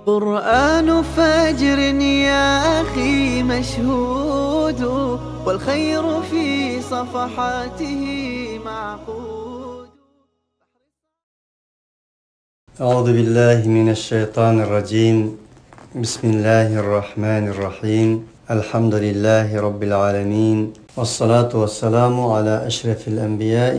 قرآن فجر يا أخي مشهود والخير في صفحاته معقود. أعوذ بالله من الشيطان الرجيم. بسم الله الرحمن الرحيم. الحمد لله رب العالمين، والصلاة والسلام على أشرف الأنبياء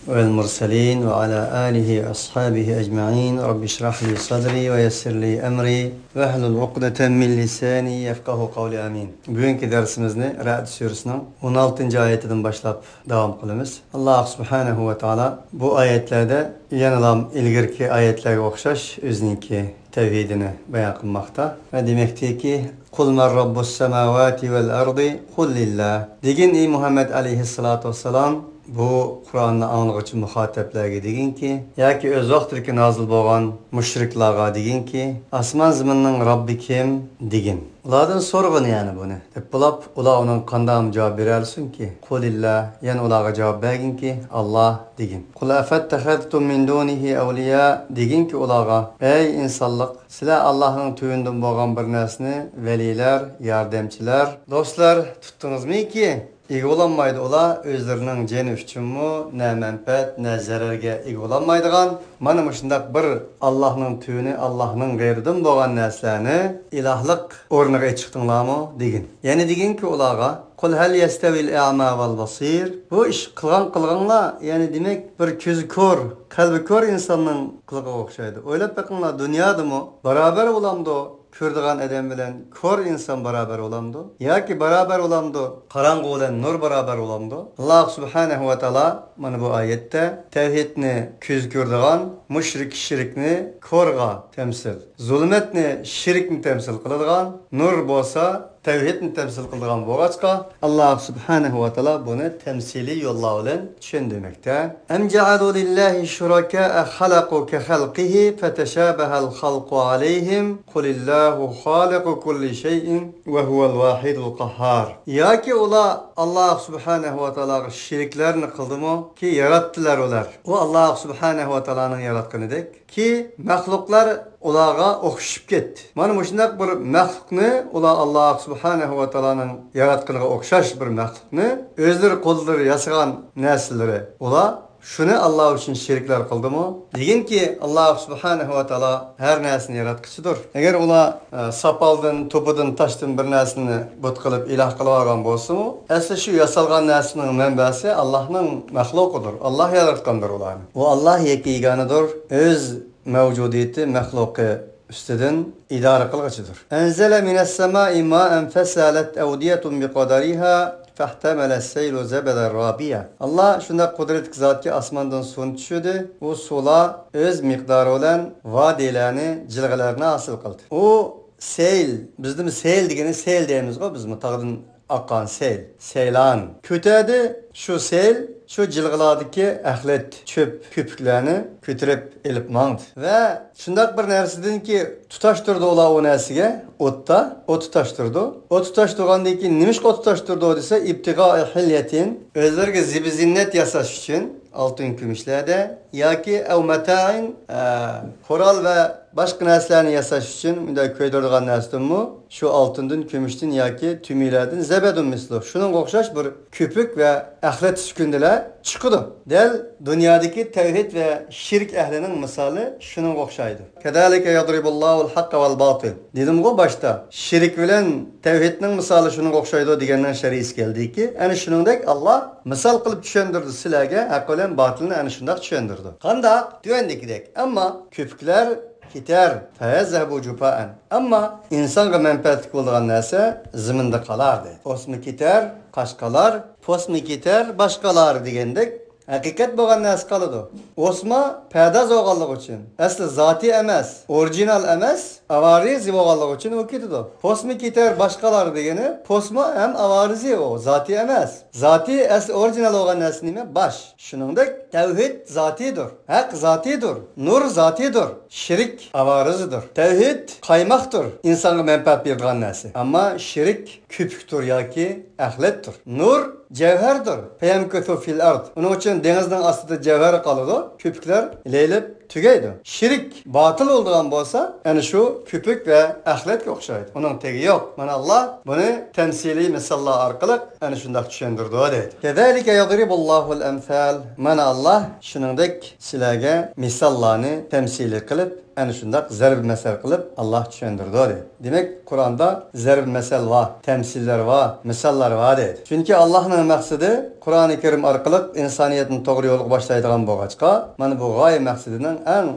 والمرسلين وعلى آله وأصحابه أجمعين. رب اشرح لي صدري ويسر لي أمري واحلل عقدة من لساني يفقه قولي آمين. Bugünkü dersimizni Ra'd suresinin 16. ayetinden başlap devam kılımız. Allah subhanahu ve taala bu ayetlerde yanılan ilgirki ayetlerge okşaş özünki tevhidini beyan kılmakta ve demektir ki Kul men rabbus semavati vel ardi kul lillah. Degin ey Muhammed aleyhissalatu vesselam bu Kur'an'ı anlıqçı muhateplerge degin ki yaki öz vaqtırki nazil bolgan müşriklarga degin ki asman ziminin Rabbi kim degin. Ulardan sorgun yani bunu. Dep bulap ular onun kandam cevap berelsin ki kulillah, yani ularga cevap bergin ki Allah degin. Kul afattakhadtum min dunihi awliya, degin ki ularga ey insanlık sizler Allah'ın tüyünden bolgan bir narsani veliler, yardımcılar, dostlar tuttunuz mu ki İyi olanmaydı ola özlerinin ceni üçünmü ne menfaat ne zararga iyi olanmaydıgan mana muşundaq bir Allah'ın tüyünü Allah'ın gayridan bolgan narsani ilahlık ornuga çıktınlarmı degin. Yani degin ki olaga Kul hal yestevil a'ma vel basir. Bu iş kılganla yani demek bir közü kör, kalbi kör insanın kılgı okşaydı. Öyle bakınla dünyada mı beraber olamdı kördigan adam bilen kör insan beraber olamdı. Ya ki beraber olamdı karangı olan nur beraber olamdı. Allah subhanahu ve taala mana bu ayette tevhidni köz kördigan, müşrik şirkni körga temsil, zulmetni şirkni temsil kıladigan, nur bolsa tevhidni temsil kıldıgan boğaçka Allah subhanahu ve taala bunu temsili yolla bilen düşündürmekte. Em cealu lillahi şuraka halaqu ke halqihi feteşabahal halqu aleyhim kulillahu haliqu kulli şeyin ve huvel vahidul kahhar. Ya ki ola Allah subhanahu ve taala şirklerini kıldı mı ki yarattılar olar. O Allah subhanahu ve taala'nın yaratkanıdek ki mahluklar olağa okşup ketdi. Mana muşundaq bir mahlukni ola Allah subhanahu ve taala'nın yaratkanıga okşaş bir mahlukni özleri qo'llari yasagan narsalari ola şunu Allah için şirkler kıldı mı? Degin ki Allah subhanahu ve taala her narsani yaratqıçıdır. Eğer ola sapaldan, topudan, taşdan bir narsani but qılıp ilah qılıp algan bolsa mı? Asli şu yasalgan narsinin menbasi Allah'ın mahlukudur. Allah yaratgandır olarni. O Allah yekiganidir. Öz mevcudiyeti mahluku üsteden idare kılgıçıdır. Enzele mines semai ma'en fesalet evdiyetun bi qadariha فَاحْتَمَلَ السَّيْلُ زَبَدَ الرَّابِيَ. Allah şunda kudretli zat ki asmandan su düşürdü. O sula öz miktarı olan vadelerini, cilgelerini asıl kıldı. O seyl, bizim seyl degeni seyl deyimiz o bizim tağdan akan seyl, seylan. Kötedi şu seyl, şu cilgılardaki ahlet, çöp, köpüklerini kötürüp elip mağdı. Ve şundak bir nersidin ki tutaştırdı ola o nersige, otta, o tutaştırdı. O tutaştırgandaki nimiş o tutaştırdı o dese iptiga-i hilyetin, özlerge zibizinnet yasaş için altın kümüşlerde, ya ki ev meta'in koral ve başka neslerini yasaş için müdahale köydürüğün neslim mu? Şu altından, kümüşten ya ki tümülerden zebedun mislu. Şunun okşaş bir köpük ve ahlet sükündeler çıkıdı. Del dünyadaki tevhid ve şirk ehlinin misali şunun okşaydı. Kedalike yadribullahul hakka vel batil. Dedim o başta şirk bilen tevhidinin misali şunun okşaydı degenden şeris geldi ki yani şunundaki Allah misal kılıp düşündürdü silage hak bilen batilini yani şundak düşündürdü. Kandak düğendekidek ama köpükler Kiter feyezhebu cufaen. Ama insanga menfaatlik olduğun neyse ziminde kalardı. Posmi kiter, kaşkalar, posmi kiter, başkalar degendek. Hakikat bolgan neyse kalıdı. Osma peyda zoğallık için. Aslı zati emes, orijinal emes, avarizi bolganlık için o kitidir. Posmi kiter başkalar degeni, posma hem avarizi o, zati emes. Zati aslı orijinal olan neyse nime? Baş. Şunundaki tevhid zatidir. Hak zatidir. Nur zatidir. Şirik avarizidir. Tevhid kaymaktır. İnsanı menfaat bir neyse. Ama şirik küpüktür ya ki ahlettir. Nur cevherdir. Feyemkuthu fil ard. Onun için denizin astida cevher kalıdı. Köpükler leylip tügeydi. Şirik batıl olduğundan bolsa, yani şu köpük ve ahletke okşaydı. Onun tegi yok. Mana Allah bunu temsili misallar arkalık yani şundak düşündürdü deydi. Kezalike yadribullahul emsal. Mana Allah şunundaki silage misallarını temsili kılıp yani şundak zerb mesel kılıp Allah düşündürdü deydi. Demek Kur'an'da zerb mesel var, temsiller var, misallar var deydi. Çünkü Allah'ın maksidi Kur'an-ı Kerim arkalık insaniyetin doğru yolu başlaydıgan boğaçka. Mana bu gaye maksudunun en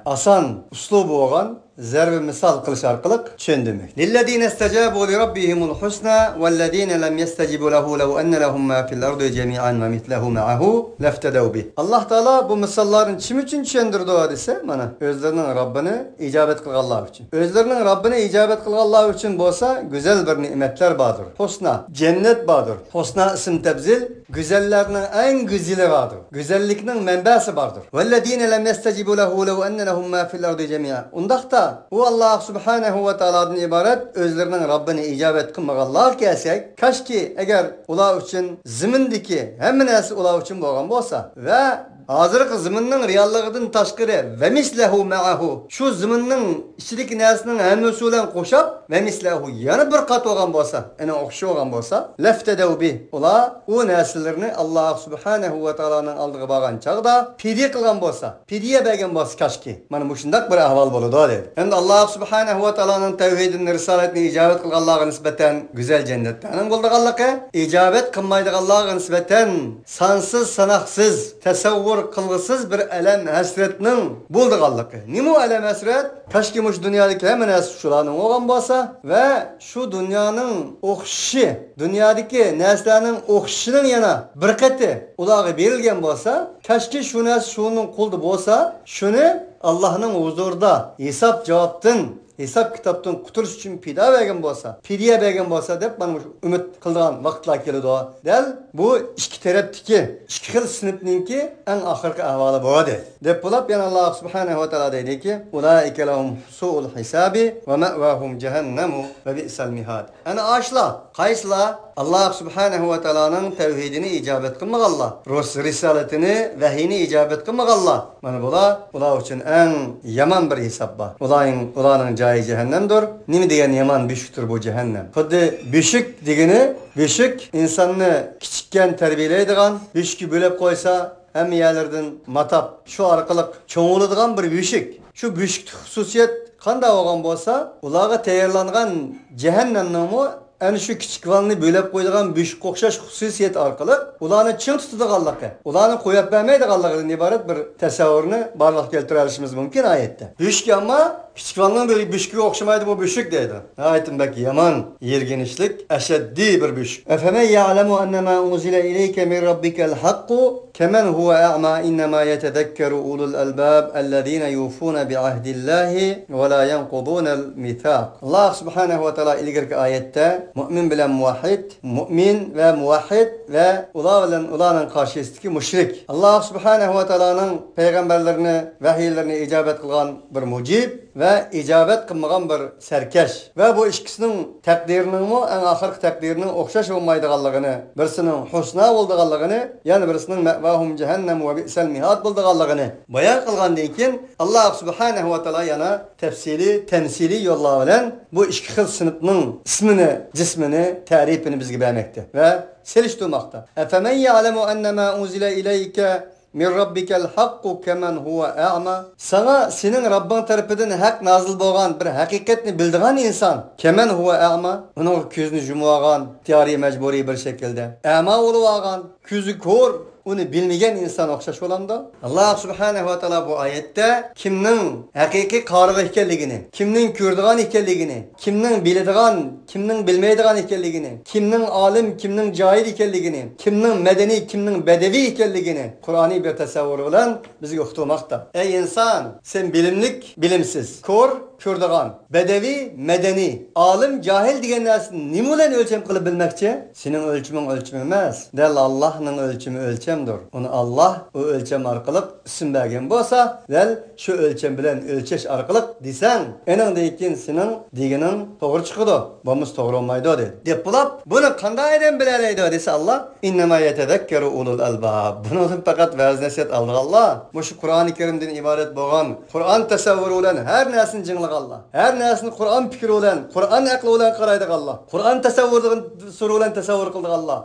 asan uslubu olan zerb misal kılış arkalık düşündürmek. Lillezine istecabu li rabbihimul husna vellezine lem yestecibu lehu lev enne lehum ma fil ardı cemi'an ve mitlehu ma'ahu leftedev bih. Allah Teala bu misalların kim için düşündürdü dese mana özlerinin Rabbini icabet kılganlar için. Özlerinin Rabbini icabet kılganlar için bolsa güzel bir nimetler vardır. Husna, cennet vardır. Husna isim tebzil, güzellerinin en güzeli vardır. Güzellikinin menbası vardır. Vellezine lem yestecibu lehu lev enne lehum ma fil ardı cemi'an. Undaqta o Allah subhanahu ve ta'ala'dan ibaret özlerinin Rabbini icabet kılmaganlar kelsek, kaşki eğer ular için zimindeki hemen nesi ular için bolgan bolsa ve hazırki ziminin realligidan taşkırı ve mislehu ma'ahu şu ziminin içideki nesinin hemmesi bilen qo'shab ve mislehu yana bir kat olgan bolsa, ana o'xshash olgan bolsa, laftedev bi ular o nesillerini Allah subhanahu ve ta'ala'nın aldığı bargan çağda pidye kılgan bolsa, pidye bergen bolsa kaşki. Mana bu şundak bir ahval boludu dedi. Endi Allah subhanahu ve ta'ala'nın tevhidini, risaletini icabet kılganlarga nisbeten güzel cennetten bulduğanlığı, icabet kılmaydıganlarga nisbeten sansız sanaksız tasavvur kılgısız bir elem hasretinin bulduğanlığı. Nimu elem hasret? Kaşki muş dünyadaki hemen şulanın olgan bolsa ve şu dünyanın o'xshi, dünyadaki neslerinin o'xshinin yana bir qati ularga berilgan bolsa, kaşki şu nas şunun quldi bolsa, şunu Allah'ın huzurda hesap cevaptın, hesap kitaptın kurtuluş için pida vergen bolsa, pidye bergen bolsa dep bana ümit kıldıgan vaqtlar keldi o. Del bu iki tarafdaki, iki xil sinfninki en ahirki ahvali bo'ladi. Dep bulab yana Allah subhanahu ve taala deydi ki: "Ulaike lehum su'ul hisabi ve ma'vahum cehennem ve bi'sal mihad." Ana aşla, qaysla Allah subhanahu ve ta'ala'nın tevhidini icabet kılmaganlar, risaletini, vahiyini icabet kılmaganlar. Mana bular için en yaman bir hesap var. Ularning joyi cehennemdir. Nima degan yaman büşüktür bu cehennem? Xuddi büşük degani, büşük insanni kichikkan tarbiyalaydigan, büşükni bo'lib qo'ysa hamma yerlardan matap shu orqali cho'ng'iladigan bir büşük. Shu büşük xususiyat qanday bo'lgan bo'lsa, ularga tayyorlangan cehennemning ana shu kichik valni bo'lib qo'ydigan büşük o'xshash xususiyat orqali ularni ching tutadiganligi, ularni qo'yib bermaydiganligidan iborat bir tasavvurni barliqqa keltira olishimiz mumkin oyatda. Büşük ama kichik valning bir büşükka o'xshamaydi bu büşük deydi. Aytim bak yaman yergenişlik, ashaddiy bir büşük. Efeme ya'lamu annama unzila ilayka min rabbikel haqqu kemen huwa a'ma innama yetezekkeru ulul albab ellezina yufuna bi ahdillahi ve la yanqudunal mithaq. Allah subhanahu ve taala ilgirki ayette mümin bilen muvahhid, mümin ve muvahhid ve ularning karşısındaki müşrik. Allah subhanahu ve taala'nın peygamberlerini, vahiylerini icabet kılgan bir mucib ve icabet kılmagan bir serkeş. Ve bu ikisinin takdirinin en ahirki takdirinin o'xshash olmaydiganligini, birisinin husna bo'ldiganligini, yani birisinin ma'vahum cehennem ve bi'sal mihad bo'ldiganligini bayon qilgandan keyin Allah subhanahu ve taala yana tefsili, temsili yollar bilan bu ikki xil sinfning ismini, cismini, ta'rifini bizga bermoqda ve selishtirmoqda. Efemen ya'lamu annama unzila ilayka min rabbikel hakku kemen huve a'ma. Sana senin Rabbin tarafından hak nazil bo'lgan bir haqiqatni bildigan insan kemen huve a'ma. Onun ko'zini yumgan, tiyari mecburi bir şekilde. A'ma olup olgan, ko'zi ko'r, onu bilmeyen insan o'xshash bo'lamda. Allah subhanahu ve taala bu ayette kimning haqiqiy qoriq ekanligini, kimning ko'rdigan ekanligini, kimning biladigan, kimning bilmaydigan ekanligini, kimning olim, kimning jahil ekanligini, kimning madaniy, kimning badaviy ekanligini Qur'oniy bir tasavvur bilan bizga o'qitmoqda. Ey inson, sen bilimlik, bilimsiz, ko'r, ko'rdigan, bedevi, medeni, alim, cahil degan narsani nima bilan o'lcham qilib bilmoqchi? Sening o'lchiming o'lcham emas. Dal Allohning o'lchimi o'lchamdir. Uni Alloh o o'lcham orqali ism bergan bo'lsa, dal shu o'lcham bilan o'lchash orqali desang, eningdan keyin sening deganing to'g'ri chiqadi. Bo'lmasa to'g'ri olmaydi dedi. Deb bulab, buni qandaydan bilalaydi desa Alloh, innama yatadakkaru ulul albab. Bundan faqat va'z nasihat aldi Alloh. Bu shu Qur'oni Karimdan iborat bo'lgan, Qur'on tasavvuri bilan har narsani jinglagan Alloh. Har narsani Qur'on fikri bilan, Qur'on aqli bilan qaraydi Alloh. Qur'on tasavvuridan sura bilan tasavvur qildi Alloh.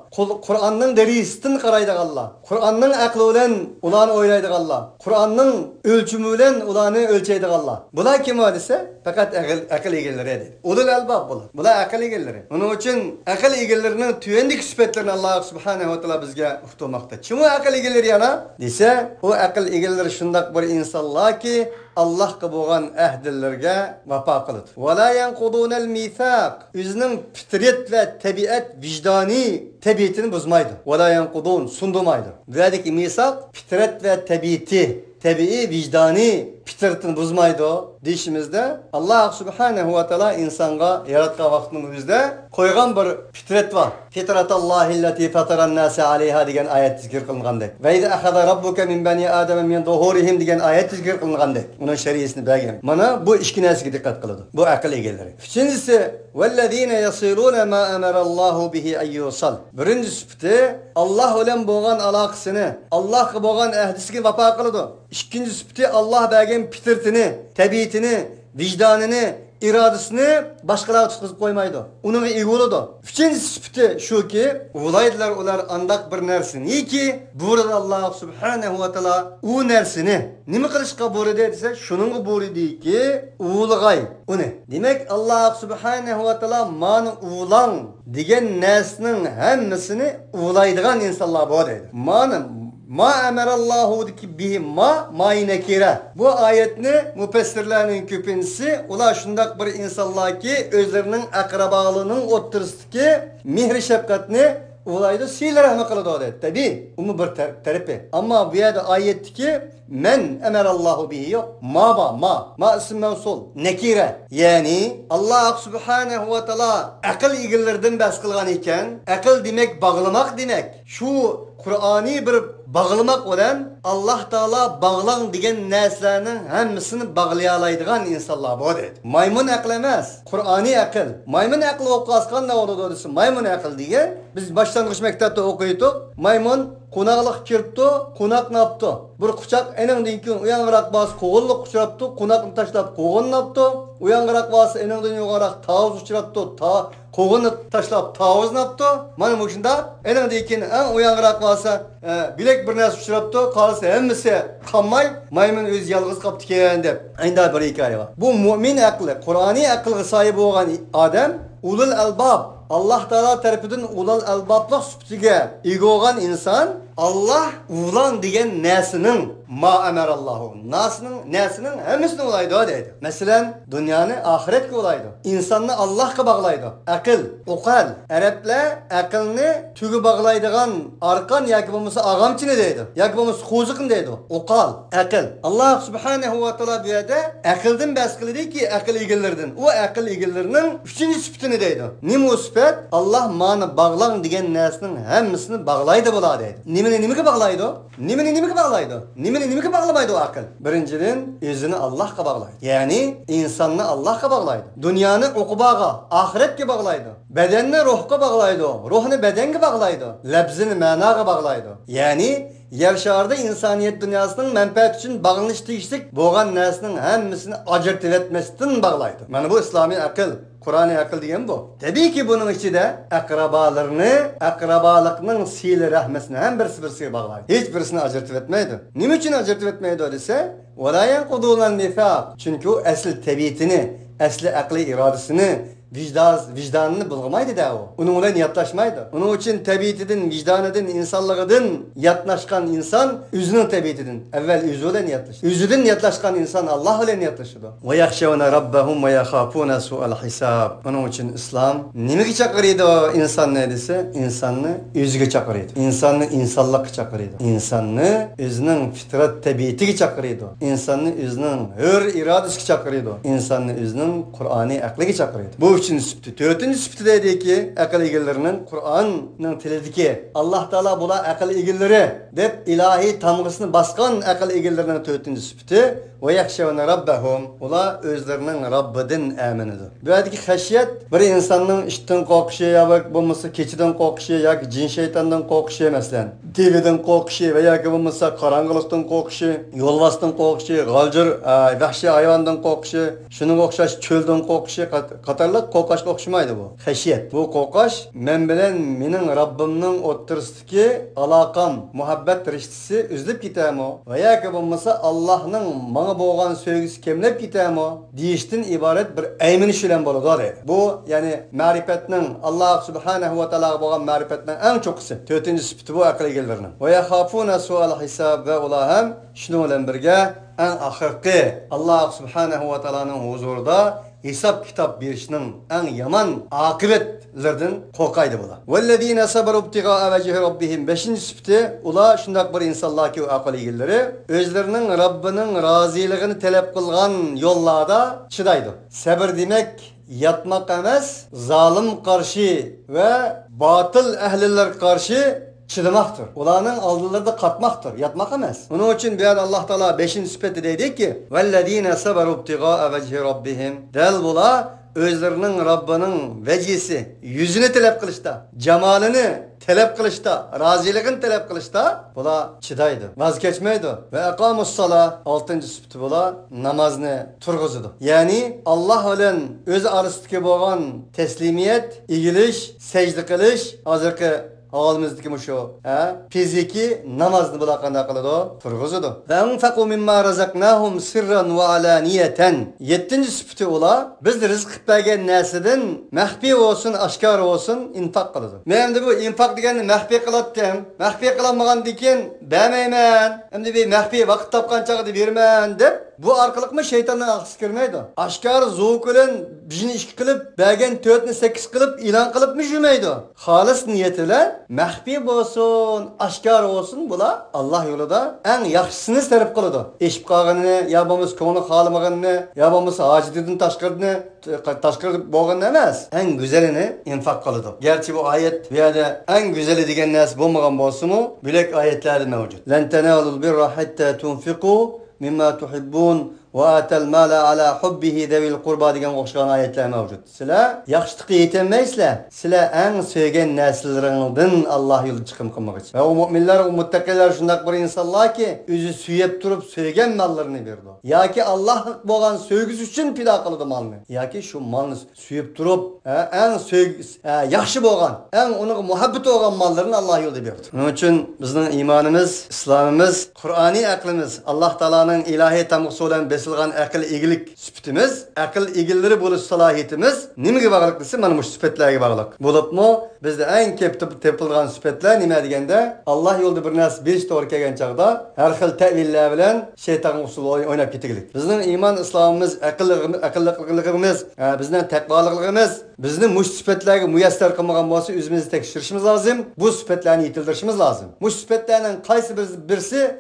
Qur'onning darisidan qaraydi Alloh. Qur'onning aqli bilan ularni o'ylaydi Alloh. Qur'onning o'lchimi bilan ularni o'lchaydi Alloh. Bular kim desa, faqat aql egalari edi. Ulul albab bular. Bular aql egalari. Buning uchun aql egallarining tuyandik sifatlarini Alloh subhanahu va taolo bizga uqtirmoqda. Kim o aql egalari yana? Desa, o aql egalari shundoq bir insonlarki Allohga bo'lgan ahdlarga vafo qiladi. Va la yanqudunal mithaq. O'zining fitrat va tabiat vijdoniy tabiatini buzmaydi. Va la yanqudun sundumaydi. Bulardagi mithaq fitrat va tabiati tabiiy vijdoniy fitratini buzmaydi deyishimizda Alloh subhanahu va taolo insonga yaratgan vaqtning o'zida qo'ygan bir fitrat bor. Fitratallohillati fataran nasa alayha degan oyat zikr qilingandek. Va idza akhadha rabbuka min bani adama min zuhurihim degan oyat zikr qilingandek. Uning shariyasini bergan. Mana bu ikki narsaga diqqat qiladi. Bu aql egalari. Uchinchisi vallazina yasiluna ma amara Allohu bihi ayyusal. Birinchi sifati Alloh bilan bo'lgan aloqasini, Allohga bo'lgan ahdisiga vafo qiladi. İkinci sifati Allah bergen fitratini, tabiatini, vicdanını, iradesini başkalarına tutkuzup koymaydı. Onun egoludu. Üçüncü sifati şu ki, ulaydılar ular andak bir nersin. İyi ki, burada Allah subhanahu wa ta'ala o nersini, nimi kılışka burada dediyse, şunun burada değil ki, uğulgay. O ne? Demek Allah subhanahu wa ta'ala manı uğulan digen nersinin hemmisini uğulaydıgan insanlar bu dedi. Manı Ma emerallahu ki bihi ma nekire. Bu ayetni müfessirlerin köpüncüsü ular şundak bir insanlar ki özlerinin akrabalığının oturusundaki mihri şefkatini ulaydı siyle rahmet kılıdı dedi. Tabi umu bir tarafi. Ama bu yerde ayet ki men emerallahu bihi yok. Ma isim mevsul. Nekire. Yani Allah subhanahu ve taala akıl ilgilerden bahs kılgan iken akıl demek bağlamak demek. Şu Kur'ani bir bağlamak olan Allah Teala bağlan degen neslerinin hemmisini bağlayalaydıgan insanlar bu dedi. Maymun akıl emez. Kur'ani akıl. Maymun akıl okuyaskan ne oldu desin. Maymun akıl diye biz başlangıç mektepte okuyorduk. Maymun konaklık kirpti, konak ne yaptı? Bir kucak enenden keyin uyangarak bas koğunluk uçuraptı, konakını taşlap koğun ne yaptı? Uyangarak bas enenden yugarak tavuz uçuraptı, koğunu taşlap tavuz ne yaptı? Mana bu şunda enenden keyin uyangarak basa bilek bir narsa uçuraptı, kalsa hemmisi kanmay, maymun öz yalğız kaptı keyin dep. Aynda bir hikaye var. Bu mümin aklı, Kur'ani akılga sahibi olan adam ulul albab. Allah Teala tarafından ulul albablık sübtiga ega olgan insan Allah ulan degen nesinin ma emerallahu nesinin hemmisini ulaydı deydi. Mesela dünyanı ahiretke ulaydı. İnsanını Allah'a bağlaydı. Akıl, ukal. Araplar akılını tügü bağlaydıgan arkan yakibimizi ağamçını deydi. Yakibimizi kuzukun deydi. Ukal, akıl. Allah subhanahu wa ta'ala bir yerde akıldan bahsediyor ki akıl ilgilerinden. O akıl ilgilerinin üçüncü sübtini deydi. Nimi o sübet? Allah manı bağlan degen nesinin hemmisini bağlaydı bula deydi. Nimini bağlaydı? Nimini bağlaydı? Nimini bağlamaydı o akıl? Birinciden özünü Allah'a bağlaydı. Yani insanını Allah'a bağlaydı. Dünyanı ukubağa, ahiretke bağlaydı. Bedenini ruhka bağlaydı. Ruhunu bedenge bağlaydı. Lebzini managa bağlaydı. Yani yer şarda insaniyet dünyasının menfaat için bağlanış değiştik boğan nesinin hemmisini acırtıp etmesinden bağlaydı. Yani bu İslami akıl. Kur'an-ı akıl diyen bu. Tabii ki bunun içinde akrabalıkının sihirli rahmetine hem birisi bağlaydı. Hiçbirisini acırtıp etmeydi. Niçin için acırtıp etmeydi öyleyse? وَلَا يَنْقُضُونَ الْمِثَاقِ Çünkü o asıl tabiatini, asli akli iradesini, vicdanını bulgamaydı da o. Onun bilen yatlaşmaydı. Onun için tabiatidin, vicdanidin, insanlığıdın yatlaşkan insan özünün tabiatidin. Evvel özü bilen yatlaşır. Özüdün yatlaşkan insan Allah bilen yatlaşır. Ve yahşevne rabbahum ve yakhafuna su'al hisab. Onun için İslam nimege çakırıydı o insan ne dese? İnsanını özüge çakırıydı. İnsanını insanlık çakırıydı. İnsanını özünün fitrat tabiatiga çakırıydı. İnsanını özünün hür iradesiga çakırıydı. İnsanını özünün Kur'an'ı akliga çakırıydı. Bu üçüncü süptü. Dördüncü süptü dedi ki akıl egellerinin Kur'an'ın tilidiki Allah Teala bula akıl egelleri dep ilahi tamgısını baskan akıl egellerinin dördüncü süptü. Ve yakşevne rabbahum. Ula özlerinin Rabbidin aminidir. Bu adaki haşiyet bir insanın işten korkuşu ya bulmasa keçiden korkuşu ya cin şeytandan korkuşu mesela. TV'den korkuşu veya ki bulmasa karanlıktan korkuşu, yolvastan korkuşu, galcır, vahşi hayvandan korkuşu, şunun okşaş çölden korkuşu katarlık korkaş korkuşmaydı bu. Haşiyet. Bu korkaş men bilen menin Rabbimnin o'ttirisdagi alaqam, muhabbet riштisi üzülüp gitem o. Veya ki bulmasa Allah'ның bana boğan söygüsü kemlep gitem o. Deyişten ibaret bir eyminiş bilen boladı. Bu yani marifetinin Allah Subhanahu ve Teala boğan marifetinin en çokusu. Dördüncü süptü bu akıl egellerinin. Ve yakhafuna su'al hisab ve ula hem şunu bilen birge en ahirki Allah Subhanahu ve Teala'nın huzurda hesap kitap berişinin en yaman akıbetlerden korkaydı bula. Vellezine sabaru ibtigaa vecihi rabbihim. Beşinci süpti ula şundak bir insanlar ki o akıl egelleri özlerinin Rabbinin raziliğini talep kılgan yollarda çıdaydı. Sabır demek yatmak emas, zalim karşı ve batıl ehliler karşı çıdamaktır. Ulanın aldıları katmaktır. Yatmak emas. Onun için bir Allah Teala 5. süpeti dedi ki vellezine sabaru ibtigaa vecihi rabbihim. Del bula özlerinin Rabbinin vecihisi, yüzünü talep kılışta, cemalini talep kılışta, raziliğini talep kılışta bula çıdaydı. Vazgeçmeydi. Ve ekamus salah 6. süpti bula namazını turguzudu. Yani Allah bilen öz arasındaki boğan teslimiyet, igiliş, secde kılış, hazırki ağzımızdaki şu fiziki namazını bulakanda kılıdı, turguzudu. Ve enfeku mimma razaknahum sirran ve alaniyeten. 7. süpti ola, biz rızık bergen nesliden mehbi olsun, aşkar olsun, infak kılıdı. Men de bu infak degeni mehbi kılattım. Mehbi kılanmagan diken bermeymen. Hem de bir mehbi vakit tapkan çağıdı vermen dep bu arkalık mı şeytandan aksı kirmeydi. Aşkar zoğuk ölen bijini işki kılıp, bergen 4'ni 8 kılıp, ilan kılıp mı jümeydi. Halis niyetiyle mehbi olsun, aşkar olsun bula Allah yolunda en yaxşısını serip kılıdı. Eşip kağını, yabamız konu halimağını, yabamız acididin taşkırdık boğanı emez. En güzelini infak kılıdı. Gerçi bu ayet veya en güzeli degen nesi bulmagan bolsa mu? Bilek ayetleri mevcut. Len tenalul birra hatta tunfiku mimma tuhibbun ve atel mala ala hubbihi devil kurba degan o'xshagan ayetler mevcut. Sizlar yaxshilikka yetemeysizlar. Sizlar eng sevgan narsalaringizdan Allah yo'lida chiqim qilmoq uchun. Va o mu'minlar, o muttaqilar shunday bir insonlar ki o'zi suyab turib sevgan mollarini berdi. Yoki Allah bo'lgan sevgisi uchun pido qildi molni. Yoki shu molni suyab turib eng yaxshi bo'lgan, eng uning muhabbati bo'lgan mollarini Allah yo'lida berdi. Shuning uchun bizning iymonimiz, islomimiz, Qur'oniy aqlimiz, Alloh taolaning ilohiy tamg'isi bilan besilgan akıl egilik süptimiz, akıl egilleri buluş salahiyetimiz nimege bağlılık dese mana bu süpetlerge bağlılık. Bulupmu bizde en kep tepilgan süpetler nime degende Allah yolda bir nas bir doğru kelgen çağda her xil teviller bilen şeytan usul oynap ketegilik. Bizning iman İslamımız, akıllıqligimiz, bizning takvalılığımız, bizning muş süpetlerge muyassar qilmagan bolsa özümüzni tekshirishimiz lazım. Bu süpetlerni yetildirishimiz lazım. Muş süpetlerning qaysi birisi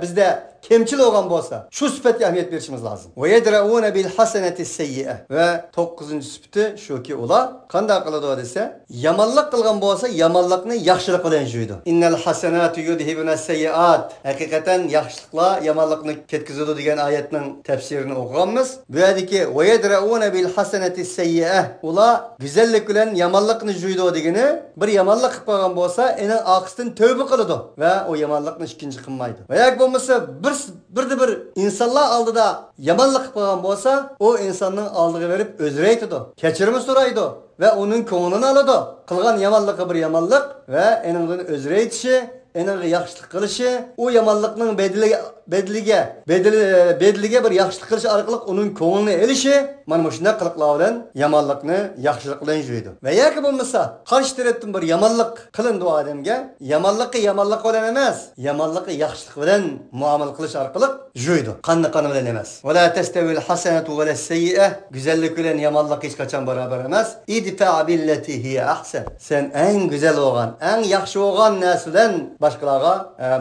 bizde kemçil olgan bolsa şu süpetge ahmiyet verişimiz lazım. Ve yedra'une bil haseneti seyyi'e. Ve 9. süpeti şu ki ola qanday qiladi o dese yamanlık kılgan bolsa yamanlıkni yaxshilik bilan juydi. Innal hasenatu yudhibuna seyyiat. Hakikaten yaxshiliklar yamanlıkni ketkizadi degan oyatning tafsirini o'qiganmiz. Bu yerdagi ve yedra'une bil haseneti seyyi'e. Ola güzellik bilan yamanlıkni juydi degani bir yamanlık qilib qo'ygan bolsa ening aqsdan tövbe qiladi ve o yamanlıkni ikkinchi qilmaydi. Ve yak bo'lmasa bir insanlar aldıda yamanlık qilgan bolsa o insanın aldığı verip özre aytadi. Keçirimi so'raydi ve onun ko'nglini oladi. Qilgan yamanlığı bir yamanlık ve eningdan özre aytishi, ening yaxshilik qilishi, o yamanlıkning bedeli bediliga bir yaxshilik qilish orqali uning ko'nglini elishi mana shunday qiliqlar bilan yomonlikni yaxshilik bilan yo'ydi. Va yoki bo'lmasa qarshi tarafdan bir yomonlik qilindi u odamga, yomonlikni yomonlik bilan emas, yomonlikni yaxshilik bilan muomala qilish orqali yo'ydi. Qanday bilan emas. Va la tastavil hasanatu va las-sayyi'ah. Go'zallik bilan yomonlik hech qachon barobar emas. Idfa billati hiya ahsan. Sen eng go'zal bo'lgan, eng yaxshi bo'lgan narsa bilan boshqalarga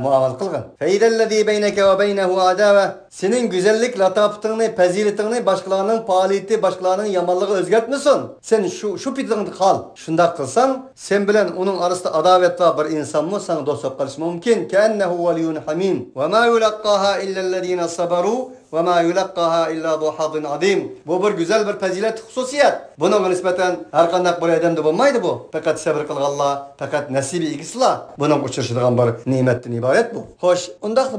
muomala qilgin. Fa idallazi baynaka va baynahu adawa. Sening go'zallik latofatingni, fazilatingni boshqalarning faoliyati, boshqalarning yomonligi o'zgartmasin. Sen shu pitingda qol. Shunda qilsang, sen bilan uning orasida adovat va bir insonmi sana do'st bo'lib qolish mumkin. Kannahu waliyun hamim. Va ma yulaqqaha illa allazina sabaru ve ma yulaqqaha illa zu hadin azim. Bu bir güzel bir fazilet hususiyet. Buna nisbeten her qanday bir odamda bo'lmaydi bu. Fakat sabr qilganlar, fakat nasibi egislar bunun uçurishadigan bir ne'matdan iborat bu. Xo'sh,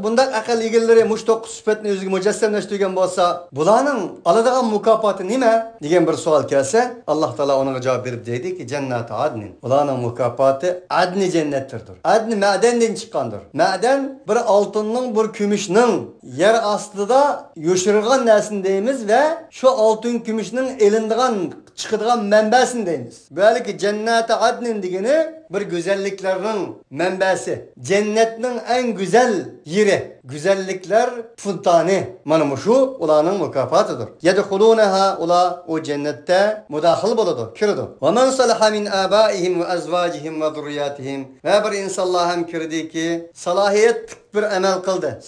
bundak aql egallari mush 9 sifatni o'ziga mujassamlashtirgan bo'lsa, bularning oladigan mukofoti nima degan bir savol kelsa, Alloh taolo unga javob berib deydiki, jannat adnin. Bularning mukofoti adni jannatdir. Adni ma'dandan chiqqandir. Ma'dan bir oltinning, bir kumushning yer ostida yo'shirgan narsin deymiz ve şu altın kümüşünün elindiğen çıkıdığan menbasin deymiz. Belki cennete adnin degeni bir güzelliklerin menbası. Cennetin en güzel yeri. Güzellikler fontanı. Mana şu ulanın mukafatıdır. Yedhulunaha ula o cennette mudahil boludu, kirdi. Ve men salaha min abaihim ve azvacihim ve zurriyatihim. Ve bir insanlar hem kirdi ki salahiyet bir amel kıldı.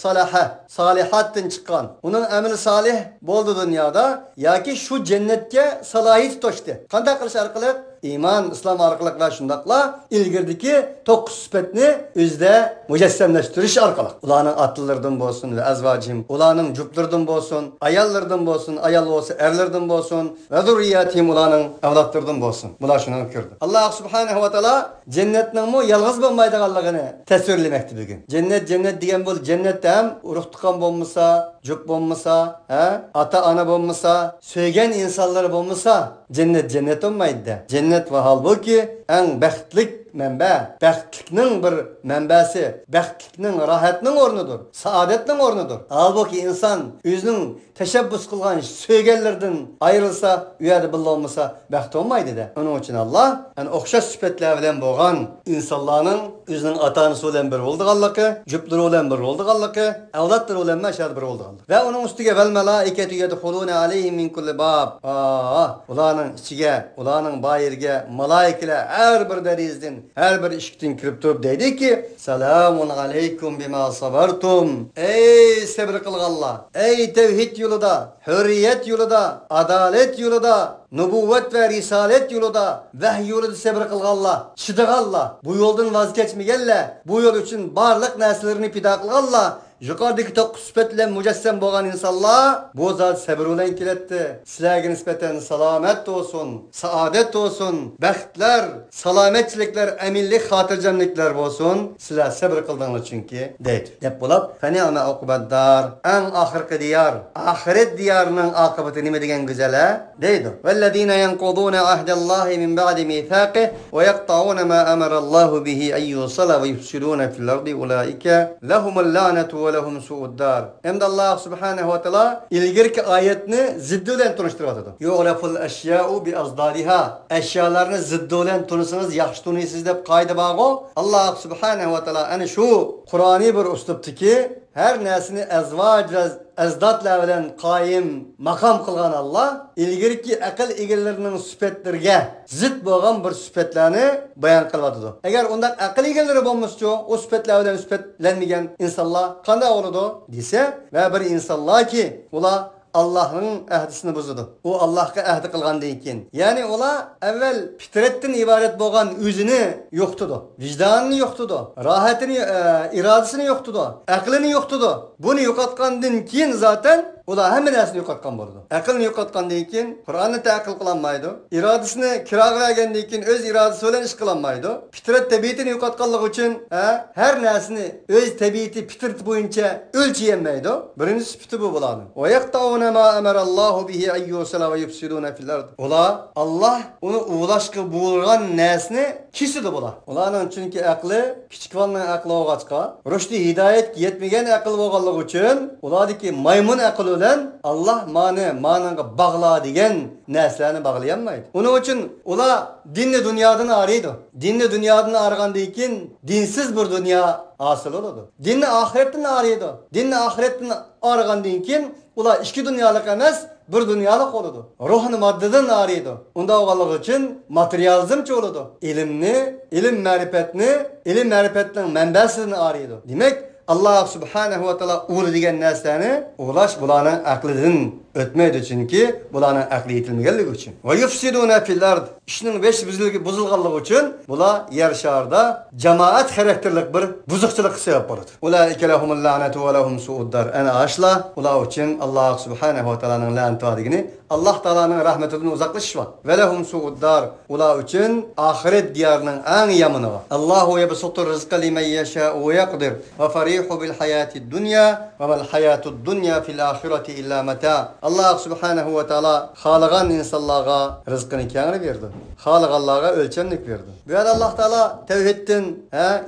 Salihattin çıkan. Onun ameli salih boldu dünyada. Ya ki şu cennetke salahiyet toştu. Kanday kılış arkalık? İman, İslam arkalık ve şundakla ilgirdiki 9 süpetini özde mücessemleştiriş arkalık. Ulanın atlılardan bolsun ve azvacim. Ulanın cüplerden bolsun, ayallardan bolsun, ayal olsa erlerden bolsun ve zurriyatim ulanın evlatlardan bolsun. Bula şunu ökürdü. Allah subhanahu wa ta'ala cennetinin mu yalğız bulmaydıqallığını tesvirlemekti bugün. Cennet diyen bol cennette hem uruqtukan bolmasa, cüp bolmasa, ata ana bolmasa, söygen insanları bolmasa cennet olmaydı da. Cennet ve halbuki en bəxtlik mənbə, bəxtliknin bir mənbəsi, bəxtliknin rahatının ornudur, saadetinin ornudur. Halbuki insan özünün teşebbüs kılgan söygellerden ayrılsa, üyədi billah olmasa bəxt olmaydı da. Onun için Allah, oxşas süpetler bilen boğan insanların özünün atanısı olan bir olduqallıqı, cüpleri olan bir olduqallıqı, evlatları olan məşəd bir olduqallıqı. Ve onun üstüge vel melaiketü yedhulune aleyhim min kulli bab. Ulanın içige, ulanın bayirge, malaikeler her bir derizden, her bir işikten kirip durup deydi ki, selamun aleykum bima sabartum. Ey sabır kılgallah, ey tevhid yolunda, hürriyet yolunda, adalet yolunda, nübüvvet ve risalet yolunda, vahiy yolunda sabır kılgallah, çıdıgallah. Bu yoldan vazgeçmegelle, bu yol için barlık neslerini pida kılgallah. Yukarıdaki 9 süpetle mücessem boğan insanlar bu zat sabır olan kiletti. Sizlerge nispeten salamet olsun, saadet olsun, bəxtler, salametçilikler, eminlik, hatırcanlıklar olsun. Sizler sabır kıldığınız çünkü deydi. Dep bulap, feniyame okubaddar, en ahirki diyar, ahiret diyarının akıbeti nime degen güzele deydi. Vellezine yenkudune ahdallahi min ba'di mithaqih ve yakta'une ma emarallahu bihi eyyusala ve yufsilune fil ardi ulaike lehumul lanetu lehum su'uddar. Hem de Allah subhanahu wa ta'ala ilgirki ayetini ziddi olan tunuşturmadıdır. Yu'raful eşya'u bi azdariha. Eşyalarını ziddi olan tunuşsanız yaxşı tunuysiz dep kaydı bağı. Allah subhanahu wa ta'ala yani şu Kur'ani bir usluptu ki her nesini ezdatla bilen qaim makam kılgan Allah ilgirki akıl egellerinin süpetlerge zid bolgan bir süpetlerini bayan kılvadıdı. Eğer ondan akıl egelleri bolmuşçu o süpetler bilen süpetlenmegen insanlar kanda oludu dese ve bir insanlar ki ula Allah'ın ahdisini bozudu. O Allah'a ahdi kılgan deyken. Yani ola evvel fitretten ibaret bolgan özünü yoktudu. Vicdanını yoktudu. Rahatını, iradesini yoktudu. Aklını yoktudu. Bunu yokatkandan keyin zaten Ular hamma narsani yo'qotgan bo'ladi. Aqlni yo'qotgandan keyin Qur'onni ta'qil qilolmaydi. Irodasini kirag'lagandan keyin o'z irodasi bilan ish qilolmaydi. Fitrat tabiatini yo'qotganligi uchun har narsani o'z tabiati fitrati bo'yicha o'lchayolmaydi. Birinchi sifati bu bo'ladi. Va yaqtauna ma amarallohu bihi ayyusala va yufsiduna fil ard. Ular Alloh uni ulashga bo'lgan narsani kesidi bular. Ularning chunki aqli kichikvanning aqli o'g'achqa, rushdi hidoyat yetmagan aql bo'lganligi uchun ulardagi maymun aqli bilan Alloh ma'noga bog'la degan narsalarni bog'layolmaydi. Uning uchun ular dinni dunyodan araydi. Dinni dunyodan argandan keyin dinsiz bir dunyo hosil bo'ladi. Dinni oxiratdan araydi. Dinni oxiratdan argandan keyin ular ikki dunyolik emas, bir dunyolik bo'ladi. Ruhni moddadan araydi. Unda o'g'anligi uchun materializmchi bo'ladi. Ilm ma'rifatning manbasidan araydi. Demak, Allah subhanahu wa ta'ala uğur degan narsani uğlash bularning aqlidan o'tmaydi chunki bularning aqli yetilmaganligi uchun. Va yufsiduna fil ard. Ishning buzilganligi uchun bular yer sharida jamoat xarakterlik bir buzuqchilik sabab bo'ladi. Ulaika lahumul la'natu va lahum su'uddar. Ana ashla ular uchun Alloh subhanahu va ta'alaning la'natligini Allah Taala'nın rahmetinden uzaklaşış var. Ve lehum su'uddar. Ular için ahiret diyarının en yamını var. Allahu yebsutur rizqa limen yeşâ'u ve yakdir. Ve farihu bil hayati dunya ve vel hayatu dunya fil ahireti illa meta. Allah subhanahu ve ta'ala halıgan insanlığa rızkını kângri verdi. Halıganlığa ölçenlik verdi. Ve Allah Teala tevhidden,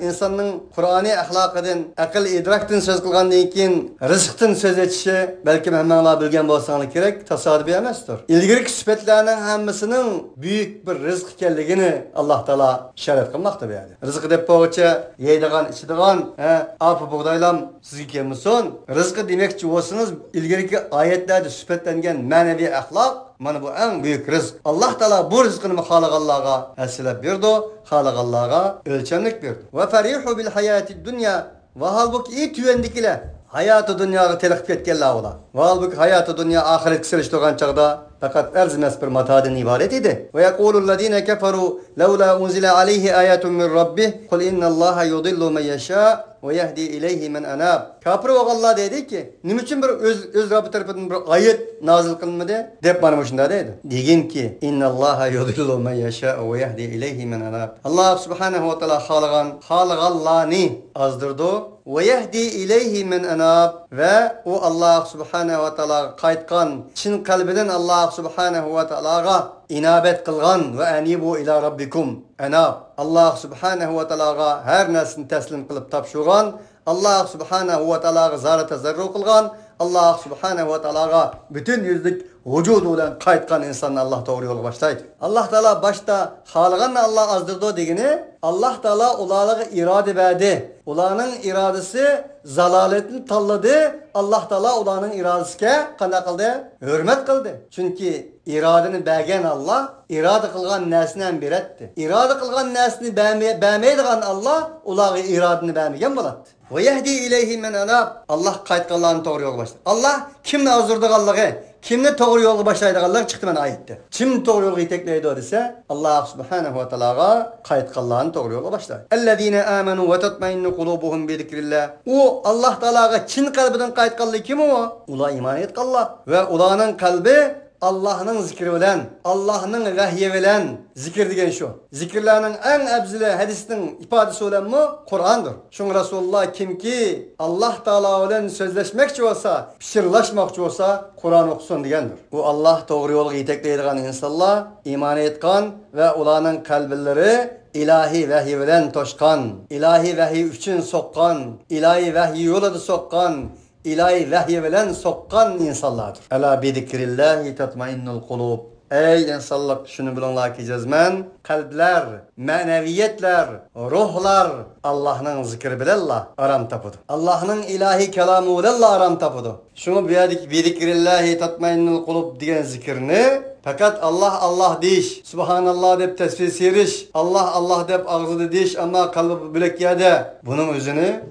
insanın Kur'an'ı ahlakıdan, akıl idrakten söz kılgandan keyin rızktan söz etişi belki hemenler bilgen bolsanız gerek, tasadifi emasdır. İlgirki süpetlerinin hammasının büyük bir rızk ekanligini Allah Teala işaret kılmakta yani. Rızkı dep boğaça yeydigan, içidigan, apı buğdaylam sizge kelmesin. Rızkı demekçi olsanız ilgirki ayetlerde süpetlengen manevi ahlak mana bu en büyük rızk. Allah Teala bu rızkını halagallaga esilep verdi, halagallaga ölçenlik verdi. Ve ferihu bil hayati dunya ve halbuki iyi tüvendikiler hayatı dünyaya telakip etkenler ola. Ve halbuki hayatı dünya ahiret kısırış doğan çağda fakat erzimes bir matadın ibaret idi. Ve yekulüllezine keferu levla unzile aleyhi ayetun min rabbih kul innallaha yudillu men yeşâ ve yehdi ileyhi men anab. Kafir oğallah dedi ki, niçin bir öz Rabbi tarafından bir ayet nazil kılınmadı? Dep bana şunda dedi. Degin ki, innallaha yudillu men yeşâ ve yehdi ileyhi men anab. Allah subhanahu ve teala halagallahını azdırdı ve yehdi ileyhi men anab ve o Allah subhanahu ve teala kaytkan çin kalbiden Allah subhanahu ve teala'ga inabet kılgan ve enibu ila rabbikum anab. Allah subhanahu ve teala'ga her nesini teslim kılıp tapşırgan, Allah subhanahu ve teala'ga zarata zarru kılgan, Allah subhanahu ve teala'ga bütün yüzlük vücudu ile kaytkan insan Allah doğru yolu başlaydı. Allah Teala başta halaganla Allah azdırdı degini, Allah Teala onlara irade verdi. Onların iradesi zalaletini talladı. Allah Teala onların iradesine qanday kıldı? Hürmet kıldı. Çünkü iradeni bergen Allah, irade kılgan nesinen biretti. İrade kılgan nesini beğenmeydiğen Allah, onları iradeni beğenmegen boladı. Ve yehdi ileyhi men anab. Allah kaytkanlarını doğru yolu başladı. Allah kimle azdırdığı kimni doğru yolu başlaydıqanlar çıktı men ayette. Kim doğru yolu itekleydi o ise Allah subhanahu ve teala'ga kayıtqanlarını doğru yolu başlaydı. Ellezine amenu ve tatmainnu kulubuhum bi zikrillah. O Allah Teala'ga çin kalbinden kayıtqanlar kim o? Ula iman etqanlar ve ulanın kalbi Allah'ın zikri bilen, Allah'ın vahyi bilen zikir degen şu. Zikirlerinin en ebzili hadisinin ifadesi olan mı? Kur'an'dır. Şun Resulullah kim ki Allah Teala bilen sözleşmekçi olsa, pişirlaşmakçı olsa Kur'an okusun degendir. Bu Allah doğru yolu itekleydiğen insanlar iman etkan ve ulanın kalbilleri ilahi vahyi bilen toşkan, ilahi vahyi üçün sokkan, ilahi vahyi yoladı sokkan, İlahi vahyi bilen sokkan insanlardır. Ela bi zikrillahi tatmainnul kulub. Ey insanlık şunu bilonlar ki cezmen, kalpler, maneviyetler, ruhlar Allah'ın zikri bilallah aram tapıdı. Allah'ın ilahi kelamı bilallah aram tapıdı. Şunu bi zikrillahi tatmainnul kulub diyen zikrini fakat Allah deyiş, subhanallah dep tesbih seriş, Allah dep ağzı deyiş ama kalbi bilek yerde.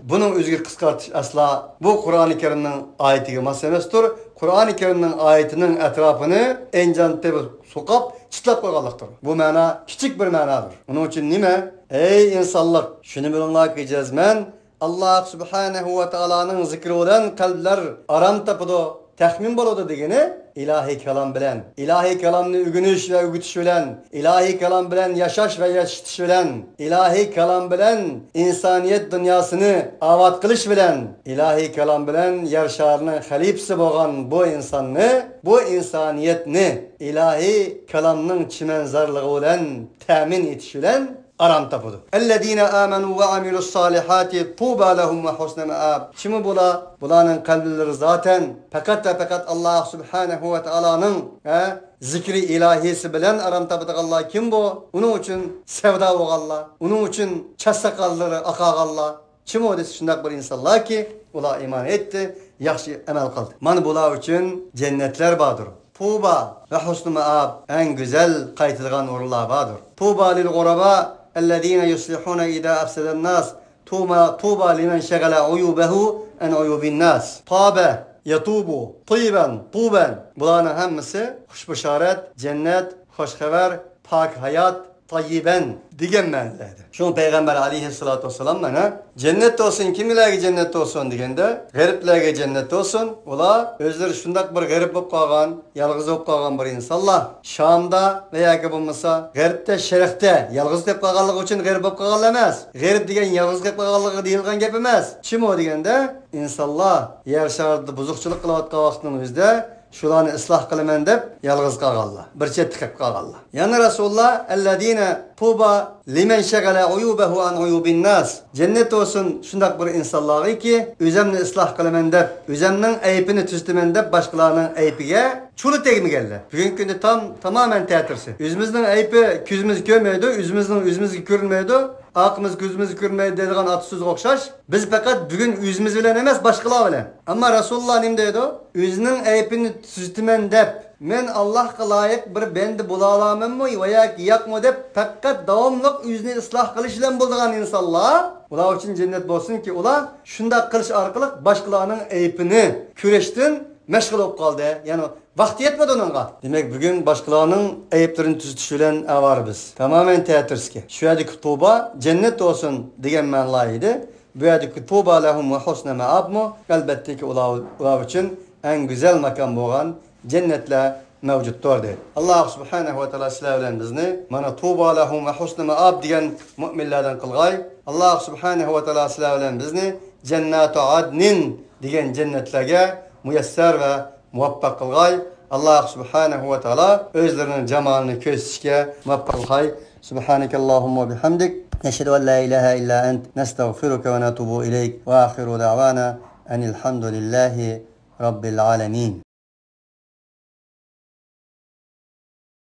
Bunun özgür kıskartış asla bu Kur'an-ı Kerim'in ayeti masemestir. Kur'an-ı Kerim'in ayetinin etrafını encan tebi sokap çıtlap koygalıktır. Bu mana küçük bir manadır. Onun için nime? Ey insanlık, şunu bilonlar ki cezmen, Allah subhanahu ve teala'nın zikri olan kalpler aram tapıdı, tahmin boladı degeni ilahi kelam bilen, ilahi kelamni ügünüş ve ügütüş bilen, ilahi kelam bilen yaşaş ve yaşatış bilen, ilahi kelam bilen insaniyet dünyasını avat kılış bilen, ilahi kelam bilen yer şarının halifsi boğan bu insanını, bu insaniyetni ilahi kelamның çimenzarlığı bilen temin etiş bilen aram tapudu. Ellezine amenu ve amilus salihati tuba lehum ve husne maab. Kimi bula? Bulanın kalpleri zaten fakat ve fakat Allah Subhanahu ve Taala'nın zikri ilahisi bilen aram tapudu. Allah kim bu? Onun için sevda oğalla. Onun için çasakalları akağalla. Kim o desi şundak bir insanlar ki ula iman etti, yaxşı emel kıldı. Man bula için cennetler badır. Tuba ve husne maab en güzel kaytılgan orullar badır. Tuba lil guraba الذين يصلحون إذا أفسد الناس طوبى لمن شغل عيوبه عن عيوب الناس طاب يطوب طيبا طوبا bularning hammasi xush bashorat, jannat, xush xabar, pok hayot, tayyiban degan ma'noda. Shu payg'ambar alayhissalatu vassalam mana jannat olsun, kimlarga jannat olsun deganda, g'ariblarga jannat olsun. Ular o'zlari shundoq bir g'arib bo'lib qolgan, yolg'iz bo'lib qolgan bir insonlar. Shamda va yoki bo'lmasa g'arbda, sharqda yolg'iz deb qolganligi uchun g'arib bo'lib qolgan emas. G'arib degan yolg'iz deb qolganligi deyilgan gap emas. Kim o deganda, insonlar yer sharida buzuqchilik qilayotgan vaqtning o'zida shularni isloh qilaman deb yolg'iz qolganlar, bir chetga qilib qolganlar. Yana Rasululloh allazina tuba liman shagala uyubahu an uyubin nas. Jannat olsun shundoq bir insonlarga o'zimni isloh qilaman deb, o'zimning aybini tuztaman deb boshqalarning aybiga chuli tegmaganlar. Bugungi kunda tamamen ta'tirsi. O'zimizning aybi ko'zimiz ko'rmaydi, o'zimizga ko'rinmaydi. Aqimiz ko'zimiz ko'rmaydi degan atsizga o'xshash. Biz faqat bugun o'zimiz bilan emas, boshqalar bilan. Ammo Rasululloh nima deydi? O'zining aybini tuztaman deb, men Allohga loyiq bir banda bo'la olamanmi yoki yo'qmi deb faqat davomli o'zini isloh qilish bilan bo'lgan insonlar, ular uchun jannat bo'lsin-ki, ular shunday qilish orqali boshqalarning aybini ko'rishdan mashg'ul bo'lib qoldi. Ya'ni vaqti yetmedi onunğa. Demek bugün başkalarının ayıplarını tuzutish bilan avar biz. Tamamen teatrski. Şu yerdeki tuba cennet olsun degan ma'noydi. Bu yerdeki tuba lahum ve husne ma'ab mu? Elbette ki ular için en güzel makam bo'lgan cennetler mevcuttur dedi. Allah Subhanahu ve Teala sizlar bilan bizni mana tuba lahum ve husne ma'ab degan mu'minlardan qilg'ay. Allah Subhanahu ve Teala sizlar bilan bizni cennatu adnin degan cennetlarga muyassar ve muvaffaq qilg'ay. Allah Subhanahu ve Teala o'zlarining jamalini ko'rsatishga muvaffaq qilg'ay. Subhanakallahumma bihamdik nashhadu an la ilaha illa ant nastag'firuka va natubu ilayk va akhiru da'wana anil hamdulillahi rabbil alamin.